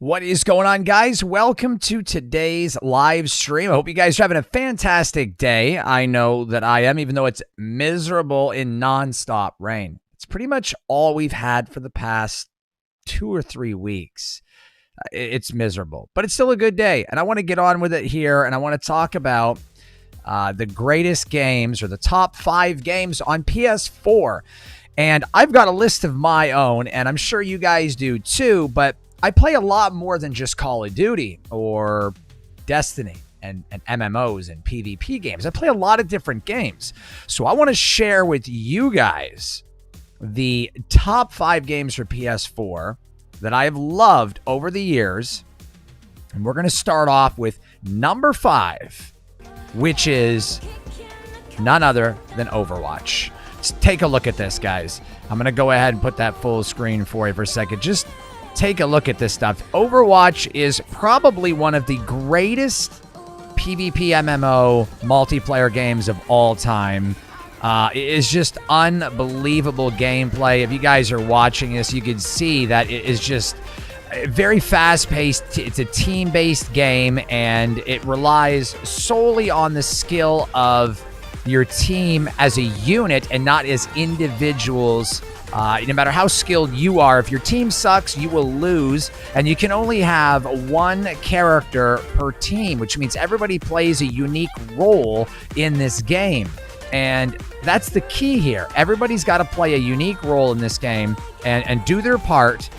What is going on, guys? Welcome to today's live stream. I hope you guys are having a fantastic day. I know that I am, even though it's miserable in nonstop rain. It's pretty much all we've had for the past 2 or 3 weeks. It's miserable, but it's still a good day. And I want to get on with it here, and I want to talk about the greatest games or the top 5 games on PS4. And I've got a list of my own, and I'm sure you guys do too, but I play a lot more than just Call of Duty or Destiny and MMOs and PvP games. I play a lot of different games. So I want to share with you guys the top 5 games for PS4 that I have loved over the years. And we're going to start off with number 5, which is none other than Overwatch. Let's take a look at this, guys. I'm going to go ahead and put that full screen for you for a second. Just take a look at this stuff. Overwatch is probably one of the greatest PvP MMO multiplayer games of all time. It is just unbelievable gameplay. If you guys are watching this, you can see that it is just very fast-paced. It's a team-based game, and it relies solely on the skill of your team as a unit and not as individuals. No matter how skilled you are, if your team sucks, you will lose, and you can only have one character per team, which means everybody plays a unique role in this game. And that's the key here. Everybody's got to play a unique role in this game and do their part.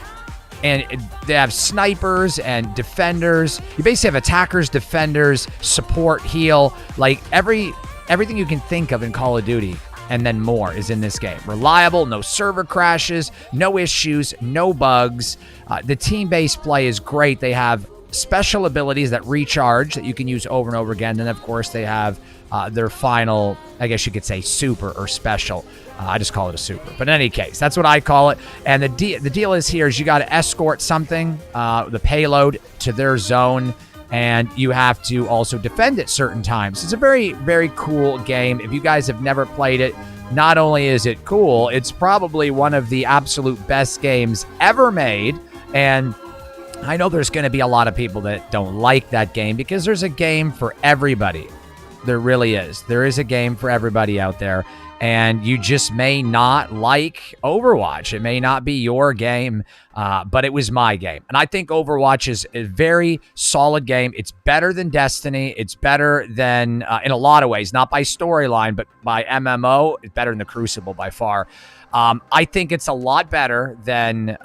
And they have snipers and defenders. You basically have attackers, defenders, support, heal, like everything you can think of in Call of Duty. And then more is in this game. Reliable, no server crashes, no issues, no bugs. The team-based play is great. They have special abilities that recharge that you can use over and over again. And of course, they have their final, I guess you could say, super or special. I just call it a super. But in any case, that's what I call it. And the deal is here is you got to escort something, the payload, to their zone. And you have to also defend at certain times. It's a very, very cool game. If you guys have never played it, not only is it cool, it's probably one of the absolute best games ever made. And I know there's going to be a lot of people that don't like that game because there's a game for everybody. There really is. There is a game for everybody out there. And you just may not like Overwatch. It may not be your game, but it was my game. And I think Overwatch is a very solid game. It's better than Destiny. It's better than, in a lot of ways, not by storyline, but by MMO. It's better than the Crucible by far. I think it's a lot better than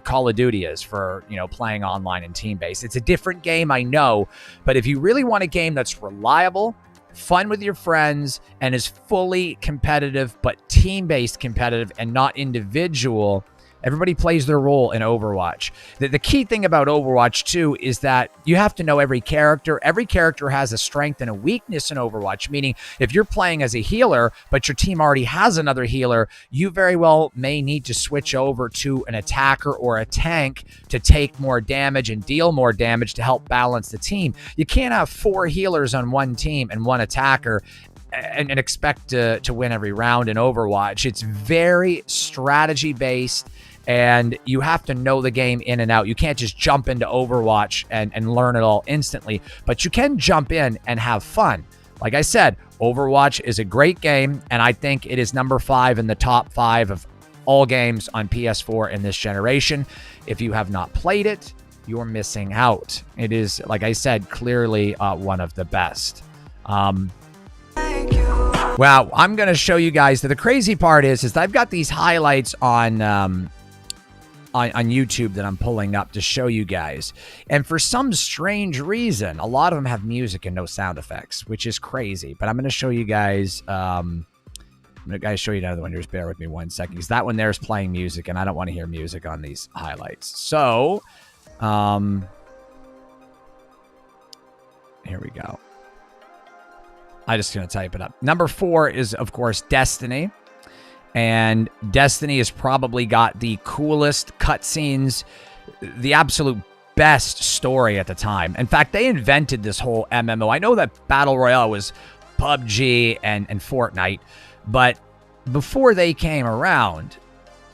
Call of Duty is for, playing online and team-based. It's a different game, I know. But if you really want a game that's reliable, fun with your friends, and is fully competitive, but team-based competitive and not individual, everybody plays their role in Overwatch. The key thing about Overwatch, too, is that you have to know every character. Every character has a strength and a weakness in Overwatch, meaning if you're playing as a healer, but your team already has another healer, you very well may need to switch over to an attacker or a tank to take more damage and deal more damage to help balance the team. You can't have 4 healers on one team and 1 attacker and expect to win every round in Overwatch. It's very strategy-based, and you have to know the game in and out. You can't just jump into Overwatch and learn it all instantly, but you can jump in and have fun. Like I said, Overwatch is a great game, and I think it is number 5 in the top 5 of all games on PS4 in this generation. If you have not played it, you're missing out. It is, like I said, clearly one of the best. Wow, I'm going to show you guys that the crazy part is I've got these highlights on YouTube that I'm pulling up to show you guys. And for some strange reason, a lot of them have music and no sound effects, which is crazy. But I'm going to show you guys, I'm going to show you another one. Just bear with me 1 second, because that one there is playing music, and I don't want to hear music on these highlights. So, here we go. I'm just going to type it up. Number 4 is, of course, Destiny. And Destiny has probably got the coolest cutscenes, the absolute best story at the time. In fact, they invented this whole MMO. I know that Battle Royale was PUBG and Fortnite, but before they came around,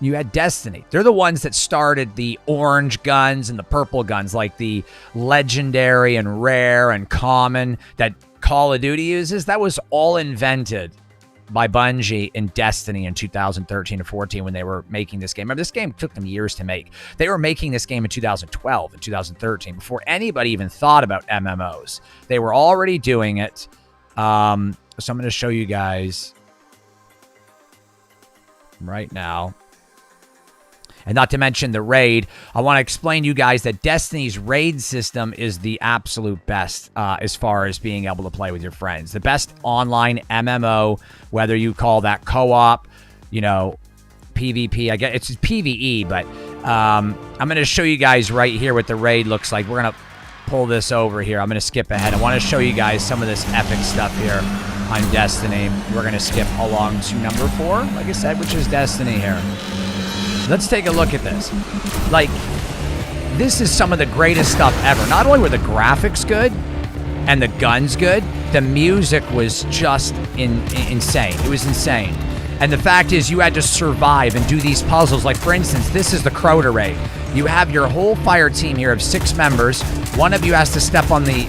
You had Destiny. They're the ones that started the orange guns and the purple guns, like the legendary and rare and common that Call of Duty uses. That was all invented by Bungie in Destiny in 2013 or 14 when they were making this game. Remember, this game took them years to make. They were making this game in 2012 and 2013 before anybody even thought about MMOs. They were already doing it. So I'm going to show you guys right now. And not to mention the raid, I want to explain to you guys that Destiny's raid system is the absolute best as far as being able to play with your friends. The best online MMO, whether you call that co-op, you know, PvP. I guess it's PvE, but I'm going to show you guys right here what the raid looks like. We're going to pull this over here. I'm going to skip ahead. I want to show you guys some of this epic stuff here on Destiny. We're going to skip along to number 4, like I said, which is Destiny here. Let's take a look at this. Like, this is some of the greatest stuff ever. Not only were the graphics good and the guns good, the music was just insane. It was insane. And the fact is, you had to survive and do these puzzles. Like, for instance, this is the Crota raid. You have your whole fire team here of 6 members. One of you has to step on the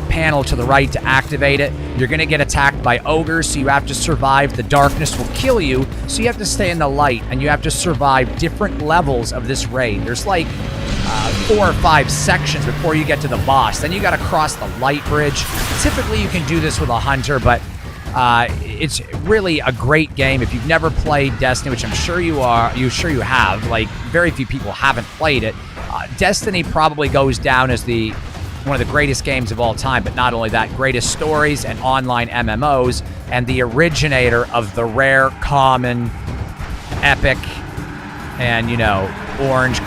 panel to the right to activate it. You're going to get attacked by ogres, so you have to survive. The darkness will kill you, so you have to stay in the light, and you have to survive different levels of this raid. There's like 4 or 5 sections before you get to the boss. Then you got to cross the light bridge. Typically, you can do this with a hunter, but it's really a great game. If you've never played Destiny, which I'm sure you have, like very few people haven't played it, Destiny probably goes down as one of the greatest games of all time, but not only that, greatest stories and online MMOs, and the originator of the rare, common, epic, and, you know, orange,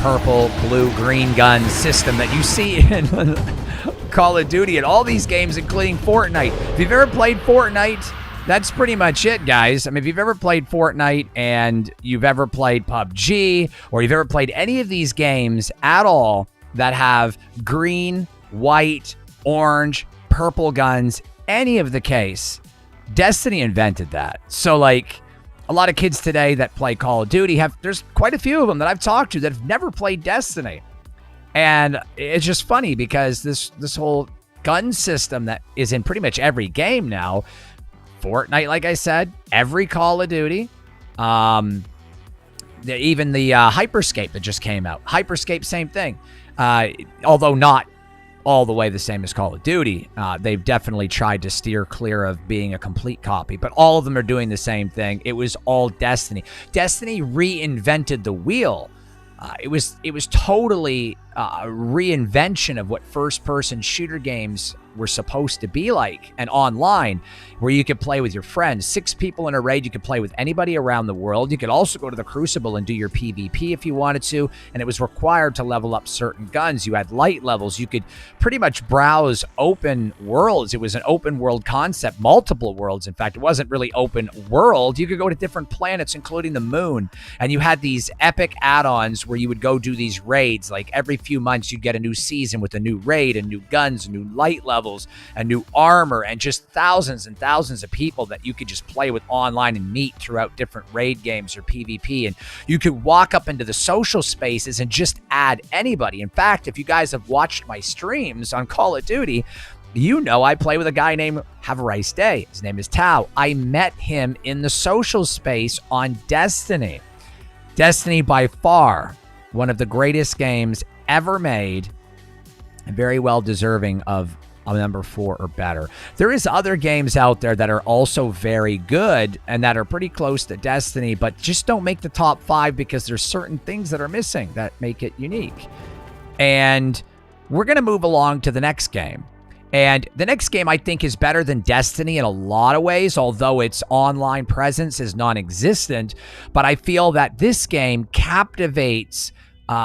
purple, blue, green gun system that you see in Call of Duty and all these games, including Fortnite. If you've ever played Fortnite, that's pretty much it, guys. I mean, if you've ever played Fortnite and you've ever played PUBG, or you've ever played any of these games at all that have green, white, orange, purple guns, any of the case, Destiny invented that. So, like, a lot of kids today that play Call of Duty there's quite a few of them that I've talked to that have never played Destiny. And it's just funny because this whole gun system that is in pretty much every game now, Fortnite, like I said, every Call of Duty, even the Hyperscape that just came out. Hyperscape, same thing. Although not all the way the same as Call of Duty. They've definitely tried to steer clear of being a complete copy, but all of them are doing the same thing. It was all Destiny. Destiny reinvented the wheel. It was totally a reinvention of what first-person shooter games were supposed to be like, and online, where you could play with your friends. 6 people in a raid, you could play with anybody around the world. You could also go to the Crucible and do your PvP if you wanted to, and it was required to level up certain guns. You had light levels. You could pretty much browse open worlds. It was an open world concept, multiple worlds. In fact, it wasn't really open world. You could go to different planets, including the moon, and you had these epic add-ons where you would go do these raids. Like every few months, you'd get a new season with a new raid and new guns, and new light levels, and new armor, and just thousands and thousands of people that you could just play with online and meet throughout different raid games or PvP. And you could walk up into the social spaces and just add anybody. In fact, if you guys have watched my streams on Call of Duty, you know I play with a guy named Have a Rice Day. His name is Tao. I met him in the social space on Destiny. Destiny, by far, one of the greatest games ever made, and very well deserving of a number 4 or better. There is other games out there that are also very good and that are pretty close to Destiny, but just don't make the top 5 because there's certain things that are missing that make it unique. And we're going to move along to the next game. And the next game, I think, is better than Destiny in a lot of ways, although its online presence is non-existent. But I feel that this game captivates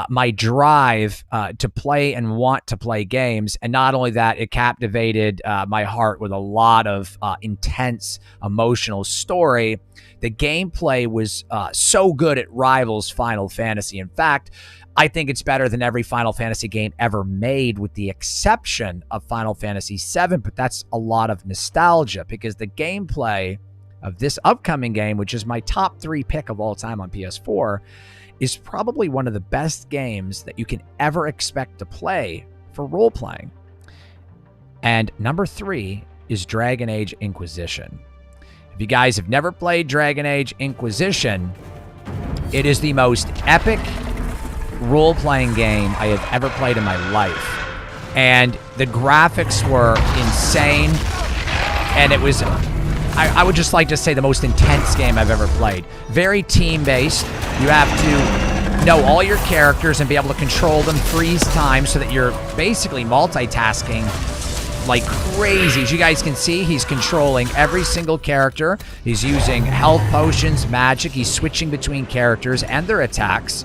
my drive to play and want to play games. And not only that, it captivated my heart with a lot of intense emotional story. The gameplay was so good it rivals Final Fantasy. In fact, I think it's better than every Final Fantasy game ever made, with the exception of Final Fantasy VII, but that's a lot of nostalgia because the gameplay of this upcoming game, which is my top 3 pick of all time on PS4, is probably one of the best games that you can ever expect to play for role-playing. And number 3 is Dragon Age Inquisition. If you guys have never played Dragon Age Inquisition, it is the most epic role-playing game I have ever played in my life. And the graphics were insane. And it was, I would just like to say, the most intense game I've ever played. Very team-based. You have to know all your characters and be able to control them, freeze time, so that you're basically multitasking like crazy. As you guys can see, he's controlling every single character. He's using health potions, magic. He's switching between characters and their attacks.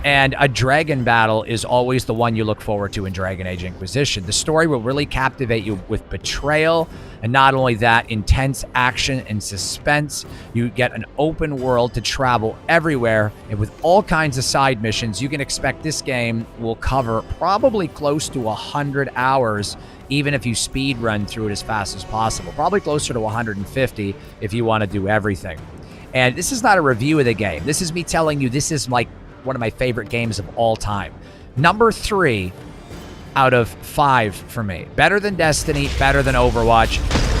And a dragon battle is always the one you look forward to in Dragon Age Inquisition. The story will really captivate you with betrayal, and not only that, intense action and suspense. You get an open world to travel everywhere, and with all kinds of side missions, you can expect this game will cover probably close to 100 hours, even if you speed run through it as fast as possible. Probably closer to 150 if you want to do everything. And this is not a review of the game. This is me telling you this is like one of my favorite games of all time. Number 3 out of 5 for me. Better than Destiny, better than Overwatch.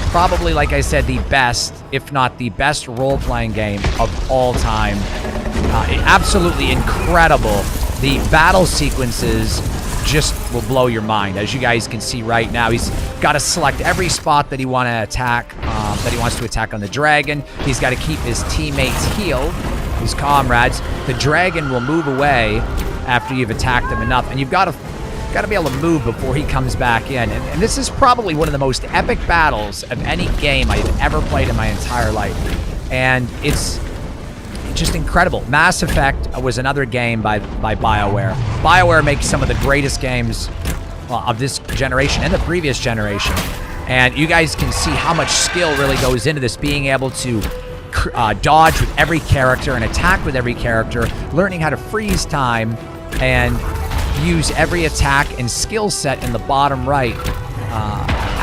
Probably, like I said, the best, if not the best role-playing game of all time. Absolutely incredible. The battle sequences just will blow your mind. As you guys can see right now, he's got to select every spot that he wants to attack on the dragon. He's got to keep his teammates healed, his comrades. The dragon will move away after you've attacked him enough, and you've got to be able to move before he comes back in. And this is probably one of the most epic battles of any game I've ever played in my entire life. And it's just incredible. Mass Effect was another game by BioWare. BioWare makes some of the greatest games of this generation and the previous generation. And you guys can see how much skill really goes into this, being able to dodge with every character and attack with every character, learning how to freeze time and use every attack and skill set in the bottom right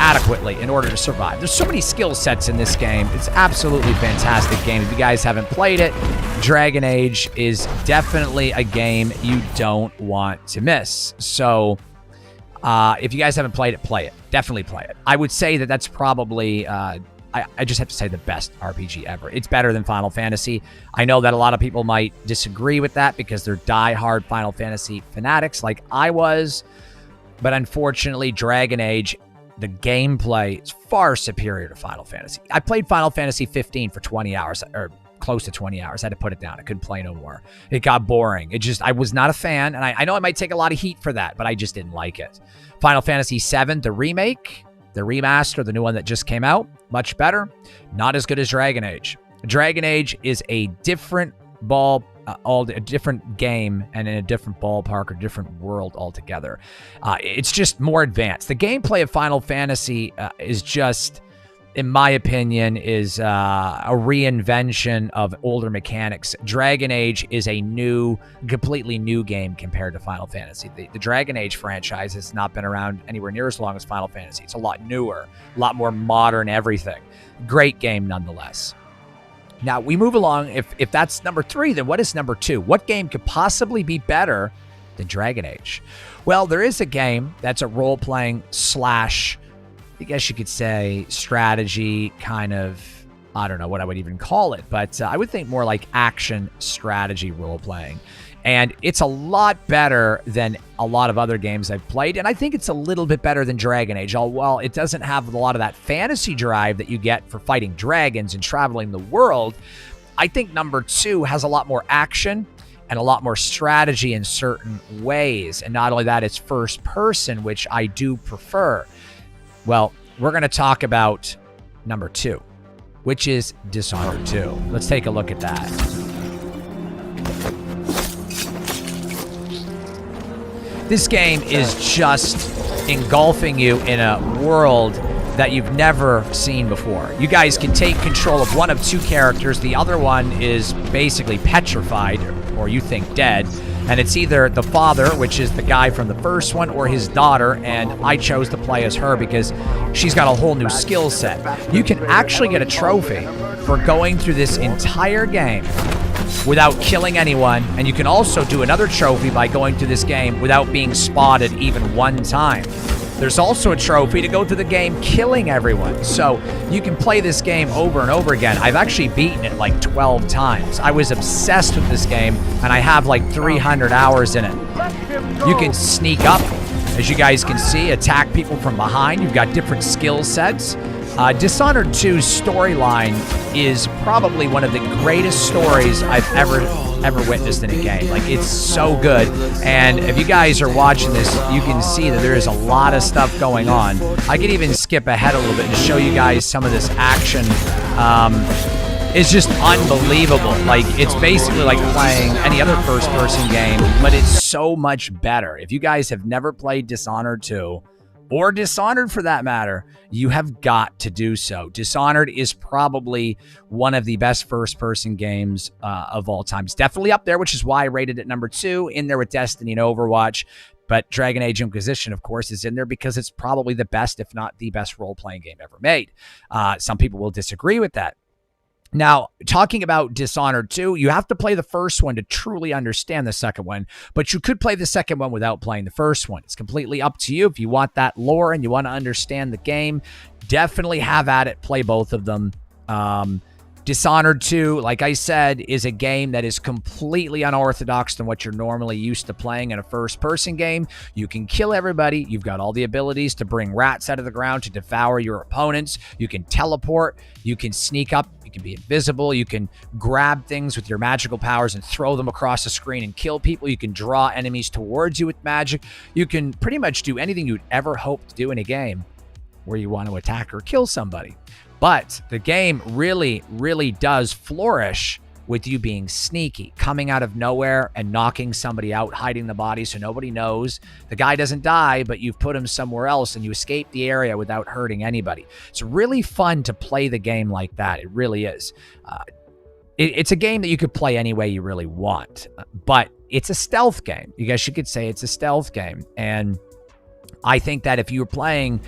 adequately in order to survive. There's so many skill sets in this game. It's absolutely fantastic game. If you guys haven't played it, Dragon Age is definitely a game you don't want to miss. So if you guys haven't played it, play it. Definitely play it. I would say that that's probably I just have to say the best RPG ever. It's better than Final Fantasy. I know that a lot of people might disagree with that because they're die-hard Final Fantasy fanatics like I was. But unfortunately, Dragon Age, the gameplay is far superior to Final Fantasy. I played Final Fantasy 15 for 20 hours, or close to 20 hours. I had to put it down. I couldned play no more. It got boring. I was not a fan, and I know I might take a lot of heat for that, but I just didn't like it. Final Fantasy 7, the remake, the remaster, the new one that just came out, much better. Not as good as Dragon Age. Dragon Age is a different a different game and in a different ballpark or different world altogether. It's just more advanced. The gameplay of Final Fantasy is just, in my opinion, is a reinvention of older mechanics. Dragon Age is a completely new game compared to Final Fantasy. The Dragon Age franchise has not been around anywhere near as long as Final Fantasy. It's a lot newer, a lot more modern everything. Great game nonetheless. Now, we move along. If that's number 3, then what is number 2? What game could possibly be better than Dragon Age? Well, there is a game that's a role-playing slash, I guess you could say, strategy kind of, I don't know what I would even call it, but I would think more like action strategy role-playing. And it's a lot better than a lot of other games I've played, and I think it's a little bit better than Dragon Age. While it doesn't have a lot of that fantasy drive that you get for fighting dragons and traveling the world, I think number 2 has a lot more action and a lot more strategy in certain ways. And not only that, it's first person, which I do prefer. Well, we're going to talk about number 2, which is Dishonored 2. Let's take a look at that. This game is just engulfing you in a world that you've never seen before. You guys can take control of one of 2 characters. The other one is basically petrified, or you think dead. And it's either the father, which is the guy from the first one, or his daughter. And I chose to play as her because she's got a whole new skill set. You can actually get a trophy for going through this entire game without killing anyone, and you can also do another trophy by going through this game without being spotted even one time. There's also a trophy to go through the game killing everyone, so you can play this game over and over again. I've actually beaten it like 12 times. I was obsessed with this game, and I have like 300 hours in it. You can sneak up, as you guys can see, attack people from behind. You've got different skill sets. Dishonored 2's storyline is probably one of the greatest stories I've ever witnessed in a game. Like, it's so good. And if you guys are watching this, you can see that there is a lot of stuff going on. I could even skip ahead a little bit and show you guys some of this action. It's just unbelievable. Like, it's basically like playing any other first-person game, but it's so much better. If you guys have never played Dishonored 2, or Dishonored for that matter, you have got to do so. Dishonored is probably one of the best first-person games of all time. It's definitely up there, which is why I rated it number 2, in there with Destiny and Overwatch. But Dragon Age Inquisition, of course, is in there because it's probably the best, if not the best, role-playing game ever made. Some people will disagree with that. Now, talking about Dishonored 2, you have to play the first one to truly understand the second one, but you could play the second one without playing the first one. It's completely up to you. If you want that lore and you want to understand the game, definitely have at it. Play both of them. Dishonored 2, like I said, is a game that is completely unorthodox than what you're normally used to playing in a first-person game. You can kill everybody. You've got all the abilities to bring rats out of the ground to devour your opponents. You can teleport. You can sneak up. You can be invisible. You can grab things with your magical powers and throw them across the screen and kill people. You can draw enemies towards you with magic. You can pretty much do anything you'd ever hope to do in a game where you want to attack or kill somebody. But the game really, really does flourish with you being sneaky, coming out of nowhere and knocking somebody out, hiding the body so nobody knows. The guy doesn't die, but you've put him somewhere else and you escape the area without hurting anybody. It's really fun to play the game like that. It really is. It's a game that you could play any way you really want, but it's a stealth game. You guys could say it's a stealth game. And I think that if you were playing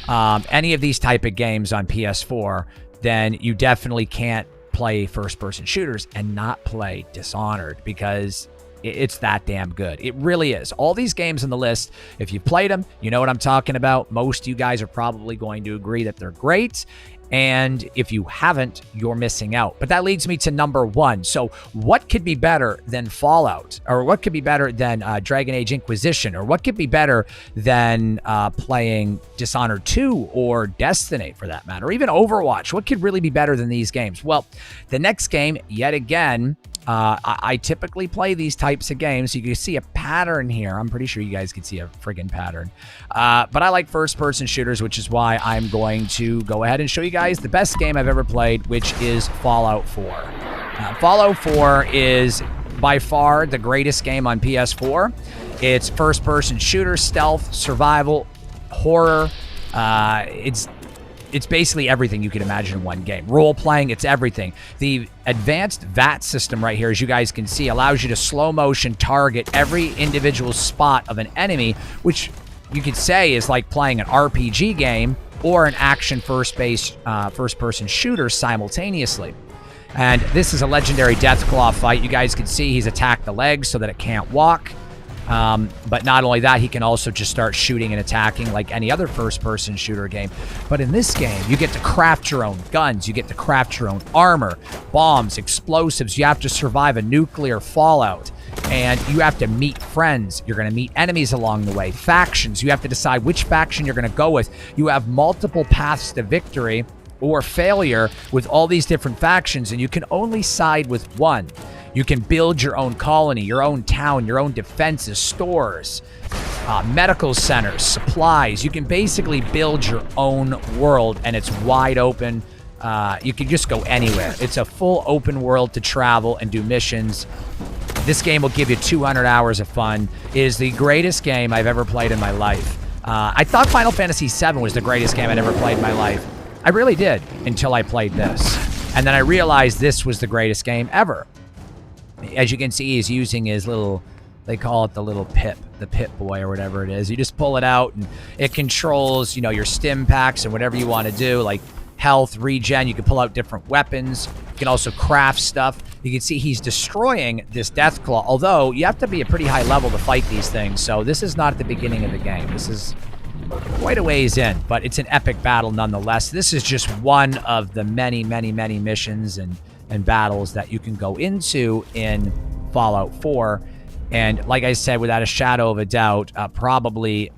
any of these type of games on PS4, then you definitely can't play first-person shooters and not play Dishonored, because it's that damn good. It really is. All these games on the list, if you've played them, you know what I'm talking about. Most of you guys are probably going to agree that they're great. And if you haven't, you're missing out. But that leads me to number 1. So what could be better than Fallout? Or what could be better than Dragon Age Inquisition? Or what could be better than playing Dishonored 2 or Destiny, for that matter? Or even Overwatch? What could really be better than these games? Well, the next game, yet again, I typically play these types of games. You can see a pattern here. I'm pretty sure you guys can see a friggin' pattern. But I like first-person shooters, which is why I'm going to go ahead and show you guys the best game I've ever played, which is Fallout 4. Fallout 4 is by far the greatest game on PS4. It's first-person shooter, stealth, survival, horror. It's basically everything you can imagine in one game. Role-playing, it's everything. The advanced VAT system right here, as you guys can see, allows you to slow-motion target every individual spot of an enemy, which you could say is like playing an RPG game or an action first-person shooter simultaneously. And this is a legendary Deathclaw fight. You guys can see he's attacked the legs so that it can't walk. But not only that, he can also just start shooting and attacking like any other first-person shooter game. But in this game, you get to craft your own guns. You get to craft your own armor, bombs, explosives. You have to survive a nuclear fallout. And you have to meet friends. You're going to meet enemies along the way. Factions. You have to decide which faction you're going to go with. You have multiple paths to victory or failure with all these different factions, and you can only side with one. You can build your own colony, your own town, your own defenses, stores, medical centers, supplies. You can basically build your own world, and it's wide open. You can just go anywhere. It's a full open world to travel and do missions. This game will give you 200 hours of fun. It is the greatest game I've ever played in my life. I thought Final Fantasy VII was the greatest game I'd ever played in my life. I really did, until I played this. And then I realized this was the greatest game ever. As you can see, he's using his little, they call it the little pip, the Pip Boy or whatever it is. You just pull it out and it controls, you know, your stim packs and whatever you want to do. Like, health, regen. You can pull out different weapons. You can also craft stuff. You can see he's destroying this Deathclaw, although you have to be a pretty high level to fight these things, so this is not at the beginning of the game. This is quite a ways in, but it's an epic battle nonetheless. This is just one of the many, many, many missions and battles that you can go into in Fallout 4. And like I said, without a shadow of a doubt, probably,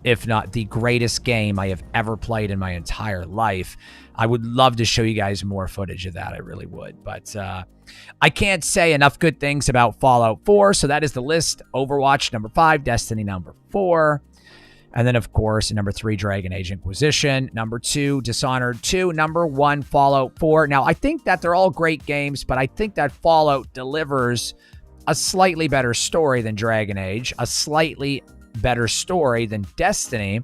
if not the greatest game I have ever played in my entire life. I would love to show you guys more footage of that. I really would. But I can't say enough good things about Fallout 4. So that is the list. Overwatch, number 5. Destiny, number 4. And then, of course, number 3, Dragon Age Inquisition. Number 2, Dishonored 2. Number 1, Fallout 4. Now, I think that they're all great games, but I think that Fallout delivers a slightly better story than Dragon Age, a slightly better story than Destiny.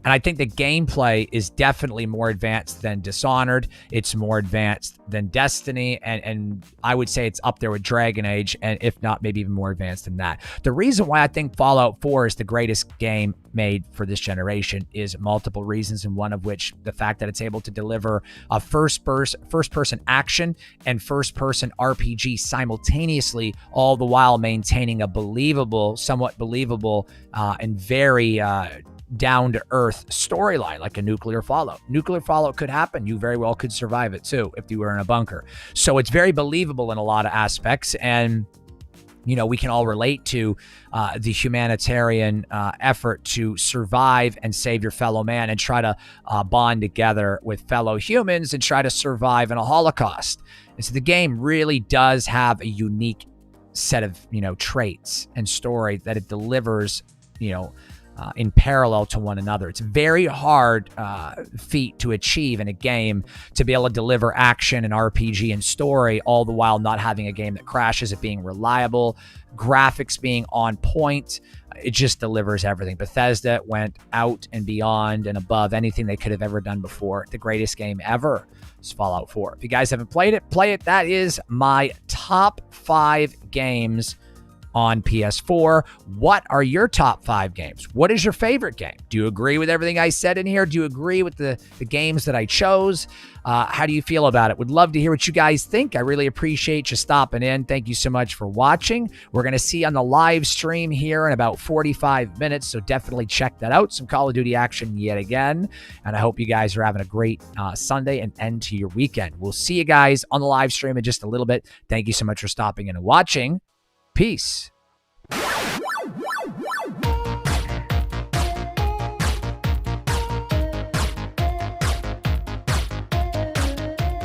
And I think the gameplay is definitely more advanced than Dishonored. It's more advanced than Destiny. And I would say it's up there with Dragon Age, and if not, maybe even more advanced than that. The reason why I think Fallout 4 is the greatest game made for this generation is multiple reasons, and one of which the fact that it's able to deliver a first-person action and first-person RPG simultaneously, all the while maintaining a believable, somewhat believable, and very down-to-earth storyline, like a nuclear Fallout. Nuclear Fallout could happen. You very well could survive it too if you were in a bunker. So it's very believable in a lot of aspects, and you know, we can all relate to the humanitarian effort to survive and save your fellow man and try to bond together with fellow humans and try to survive in a Holocaust. And so the game really does have a unique set of, you know, traits and story that it delivers, you know, in parallel to one another. It's a very hard feat to achieve in a game, to be able to deliver action and RPG and story, all the while not having a game that crashes, it being reliable, graphics being on point. It just delivers everything. Bethesda went out and beyond and above anything they could have ever done before. The greatest game ever is Fallout 4. If you guys haven't played it, play it. That is my top 5 games on PS4. What are your top 5 games? What is your favorite game? Do you agree with everything I said in here? Do you agree with the games that I chose? How do you feel about it? Would love to hear what you guys think. I really appreciate you stopping in. Thank you so much for watching. We're going to see you on the live stream here in about 45 minutes, so definitely check that out. Some Call of Duty action yet again, and I hope you guys are having a great Sunday and end to your weekend. We'll see you guys on the live stream in just a little bit. Thank you so much for stopping in and watching. Peace.